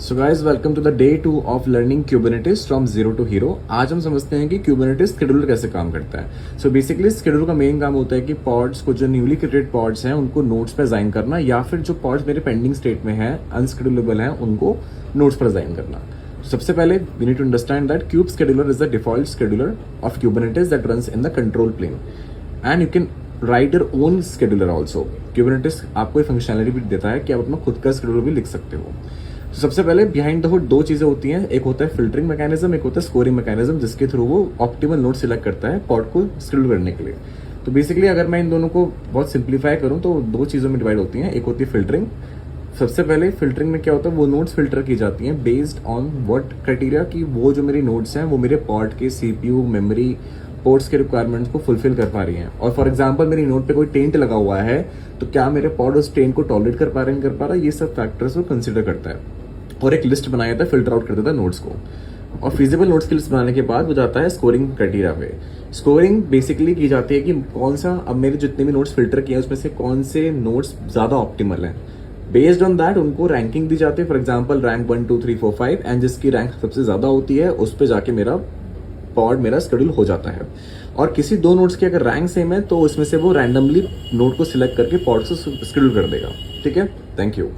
So guys welcome to the day 2 of learning Kubernetes from zero to hero. आज हम समझते हैं कि क्यूबरनेटिस शेड्यूलर कैसे काम करता है। सो बेसिकली शेड्यूलर का मेन काम होता है कि पॉड्स को, जो न्यूली क्रिएटेड पॉड्स हैं, उनको नोड्स पर असाइन करना, या फिर जो पॉड्स मेरे पेंडिंग स्टेट में हैं, अनशेड्यूलेबल हैं, उनको नोड्स पर असाइन करना। सबसे पहले we need to understand that kube scheduler is the default scheduler of Kubernetes that runs in the control plane and you can write your own scheduler also. Kubernetes आपको ये functionality भी देता है कि आप अपना खुद का शेड्यूलर भी लिख सकते हो। तो सबसे पहले बिहाइंड द हुड दो चीजें होती हैं, एक होता है फिल्टरिंग मैकेनिज्म, एक होता है स्कोरिंग मैकेनिज्म, जिसके थ्रू वो ऑप्टिमल नोड सिलेक्ट करता है पॉड को शेड्यूल करने के लिए। तो बेसिकली अगर मैं इन दोनों को बहुत सिंप्लीफाई करूं तो दो चीजों में डिवाइड होती हैं। एक होती है फिल्टरिंग। सबसे पहले फिल्टरिंग में क्या होता है, वो नोड्स फिल्टर की जाती हैं बेस्ड ऑन व्हाट क्राइटेरिया, कि वो जो मेरी नोड्स हैं वो मेरे पॉड के सीपीयू, मेमोरी, पोर्ट्स के रिक्वायरमेंट्स को फुलफिल कर पा रही हैं। और फॉर एग्जांपल मेरी नोड पे कोई टेंट लगा हुआ है, तो क्या मेरे पॉड उस टेंट को टॉलरेट कर पा रहे हैं, कर पा रहा है, ये सब फैक्टर्स वो कंसिडर करता है और एक लिस्ट बनाया था, फिल्टर आउट कर देता है नोड्स को। और फिजिबल नोड्स की लिस्ट बनाने के बाद वो जाता है स्कोरिंग क्राइटेरिया पे। स्कोरिंग बेसिकली की जाती है कि कौन सा, अब मेरे जितने भी नोड्स फिल्टर किए हैं उसमें से कौन से नोड्स ज्यादा ऑप्टिमल हैं। बेस्ड ऑन दैट उनको रैंकिंग दी जाती है। फॉर एग्जाम्पल रैंक 1 2 3 4 5, एंड जिसकी रैंक सबसे ज्यादा होती है उस पर जाके मेरा पॉड मेरा शेड्यूल हो जाता है। और किसी दो नोड्स की अगर रैंक सेम है तो उसमें से वो रैंडमली नोड को सिलेक्ट करके पॉड से शेड्यूल कर देगा। ठीक है, थैंक यू।